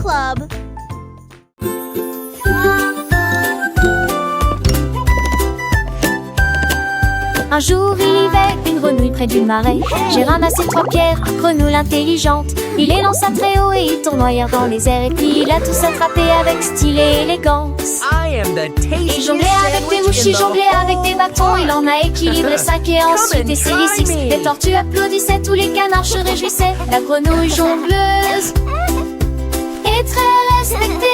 Club. Un jour il vivait une grenouille près du marais. J'ai ramassé 3 pierres, grenouille intelligente. Il les lança très haut et ils tournoyèrent dans les airs. Et puis il a tous attrapé avec style et élégance. Il jonglait avec des mouches, il jonglait avec des bâtons. Il en a équilibré 5 et ensuite essayé 6. Les tortues applaudissaient, tous les canards se réjouissaient. La grenouille jongleuse est très respectée.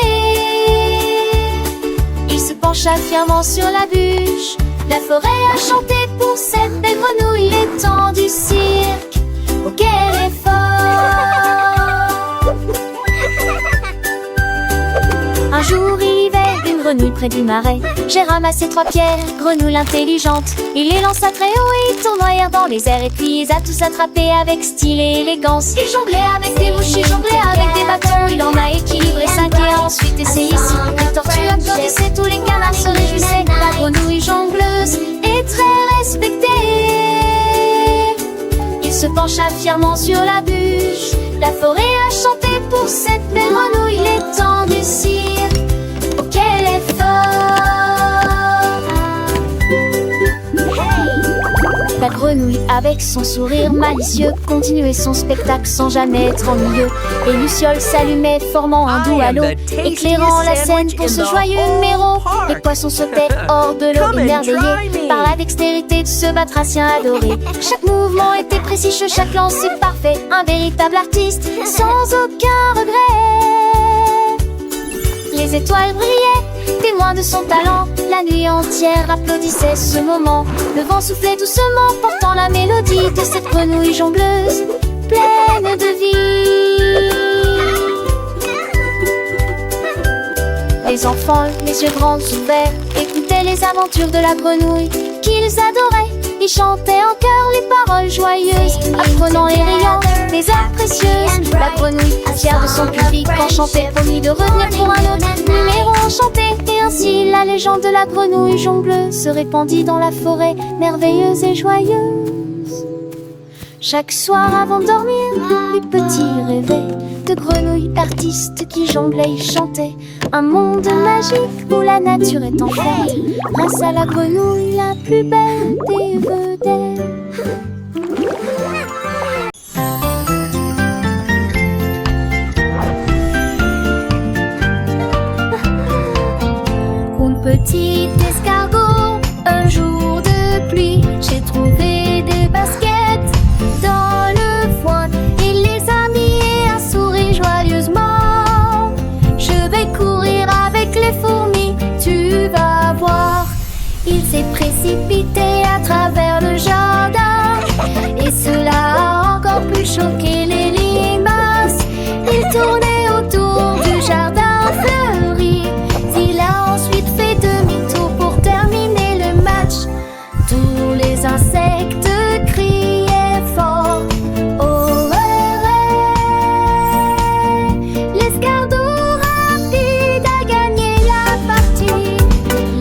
Il se pencha fièrement sur la bûche. La forêt a chanté pour cette belle grenouille. Les temps du cirque, oh quel effort. Un jour il vivait une grenouille près du marais. J'ai ramassé 3 pierres, grenouille intelligente. Il les lança très haut et ils tournoyèrent dans les airs. Et puis ils a tous attrapé avec style et élégance. Il jonglait avec des mouches, il jonglait avec des bâtons. Il en a équilibré 5 et ensuite essayé 6. Les tortues applaudissaient, tous les canards se réjouissaient. La grenouille jongleuse est très respectée. Il se pencha fièrement sur la bûche. La forêt a chanté pour cette belle grenouille. Les temps du cirque, oh quel effort. La grenouille, avec son sourire malicieux, continuait son spectacle sans jamais être ennuyeux. Et Luciole s'allumait, formant un doux halo, éclairant la scène pour ce joyeux numéro. Les poissons sautaient hors de l'eau, émerveillés par la dextérité de ce batracien adoré. Chaque mouvement était précis, chaque lancer parfait. Un véritable artiste, sans aucun regret. Les étoiles brillaient, témoins de son talent. La nuit entière applaudissait ce moment. Le vent soufflait doucement, portant la mélodie de cette grenouille jongleuse, pleine de vie. Les enfants, les yeux grands ouverts, écoutaient les aventures de la grenouille qu'ils adoraient. Ils chantaient en chœur les paroles joyeuses, apprenant et riant les airs précieuses. La grenouille, fière de son public, enchantait, promit de revenir pour un autre numéro enchanté. Et ainsi la légende de la grenouille jongleuse se répandit dans la forêt, merveilleuse et joyeuse. Chaque soir avant de dormir, les petits rêvaient de grenouilles artistes qui jonglaient et chantaient. Un monde magique où la nature est en fête, grâce à la grenouille la plus belle des vedettes. Une petite escargot, un jour de pluie, j'ai trouvé des baskets dans le foin. Il les a mis et a souri joyeusement. Je vais courir avec les fourmis, tu vas voir. Il s'est précipité à travers le jardin et cela a encore plus choqué les limaces. Il tournait autour du jardin fleuri. Il a ensuite fait demi-tour pour terminer le match. Tous les insectes criaient fort. Oh, l'escargot rapide a gagné la partie.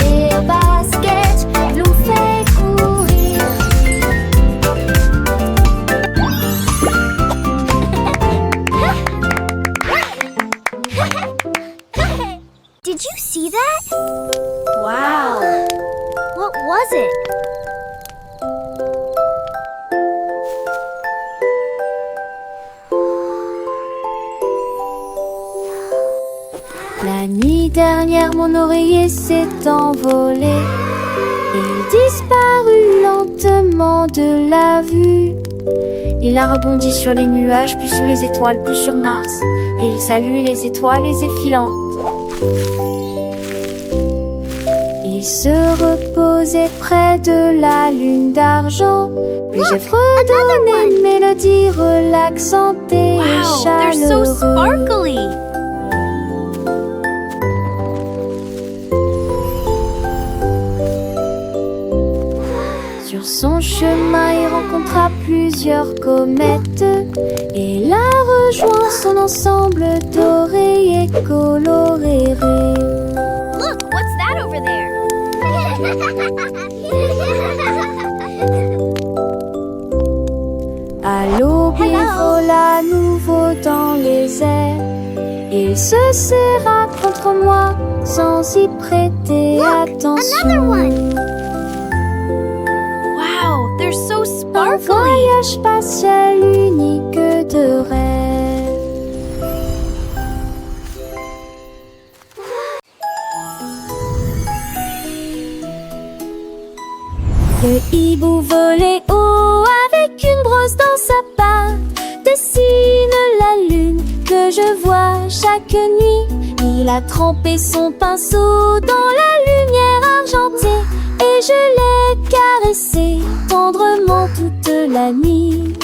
Les baskets l'ont fait courir. Did you see that? Wow. What was it? La nuit dernière, mon oreiller s'est envolé. Il disparut lentement de la vue. Il a rebondi sur les nuages, puis sur les étoiles, puis sur Mars. Et il salue les étoiles les effilantes. Il se reposait près de la lune d'argent. Puis j'ai fredonné une mélodie relaxante et Wow, they're so chaleureuse. sparkly. Sur son chemin, il rencontra plusieurs comètes et la rejoint son ensemble doré et coloré. Look, what's that over there? À l'aube, il vola à nouveau dans les airs Il se serra contre moi sans y prêter attention. Another one. Wow, they're so Un sparkly. voyage spatial unique de rêve. Le hibou volait haut avec une brosse dans sa patte, dessine la lune que je vois chaque nuit. Il a trempé son pinceau dans la lumière argentée et je l'ai caressé tendrement toute la nuit.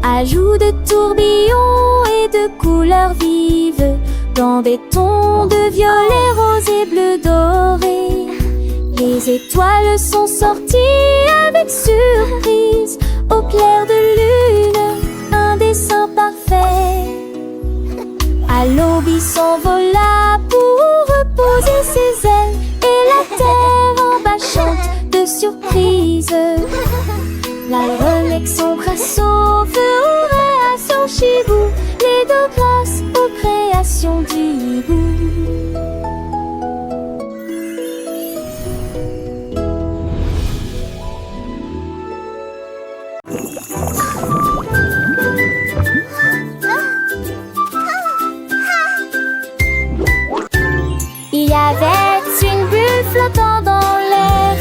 Ajout de tourbillons et de couleurs vives dans des tons de violet, rose et bleu doré. Les étoiles sont sorties avec surprise au clair de lune, un dessin parfait. À l'aube il s'envola pour reposer ses ailes et la terre en bas chante de surprise. Là il relègue son braceau, ferait à son chibou, les deux grâce aux créations du hibou. Il y avait une bulle flottant dans l'air,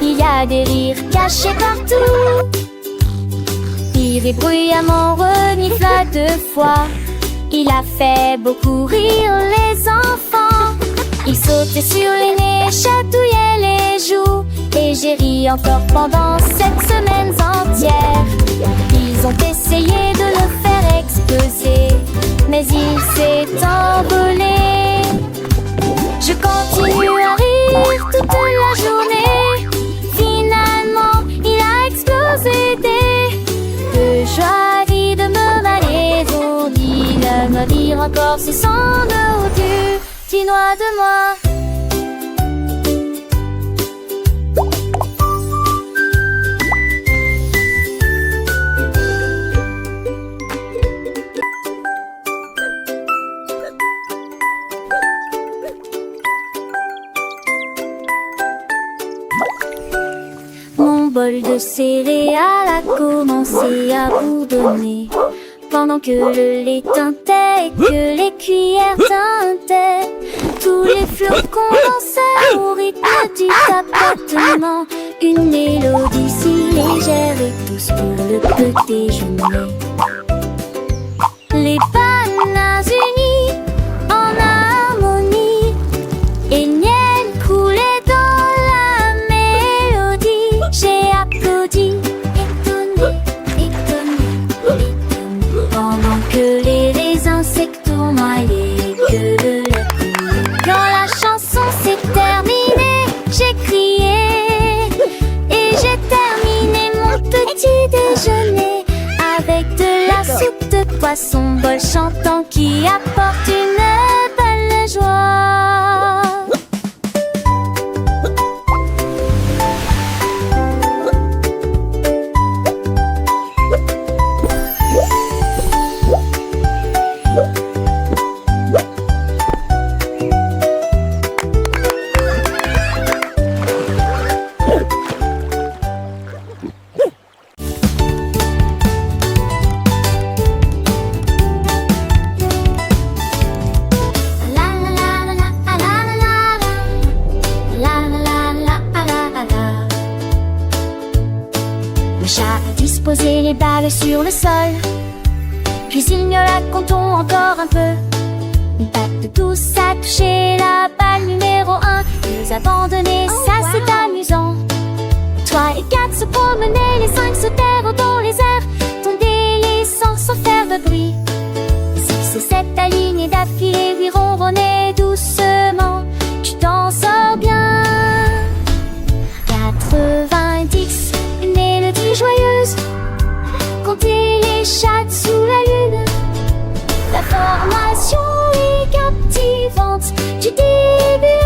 il y a des rires cachés partout. Il bruyamment renifla 2 fois, il a fait beaucoup rire les enfants. Il sautait sur les nez, chatouillait les joues, et j'ai ri encore pendant 7 semaines entières. Ils ont essayé de le faire exploser, mais il s'est envolé. Je continue à rire toute la journée. Finalement, il a explosé de joie. Vie de me malaison, il me dire encore ce sang de tu noix de moi. Mon bol de céréales a commencé à bourdonner, pendant que le lait teintait et que les cuillères teintaient. Tous les flocons dansaient au rythme du tapotement, une mélodie si légère et douce pour le petit déjeuner. Les bananes unies en harmonie, et le miel coulait dans la mélodie. J'ai applaudi, étonné, étonné, étonné, pendant que les raisins s'étournoyaient et que le lait coulait. Quand la chanson s'est terminée, j'ai crié et j'ai terminé mon petit déjeuner avec de la soupe de poisson, bol chantant qui apporte une belle joie. Le chat a disposé les balles sur le sol, puis il miaula comptons encore un peu. Une patte douce a touché la balle numéro 1. Ils abandonnaient, ça c'est amusant. 3 et 4 se promenaient, les 5 sautèrent dans les airs, tombaient sans faire de bruit. 6 et 7 alignés d'affilée, 8 ronronnaient doucement. Tu t'en sors bien. 90, une mélodie joyeuse, compter les chats sous la lune. La formation est captivante du début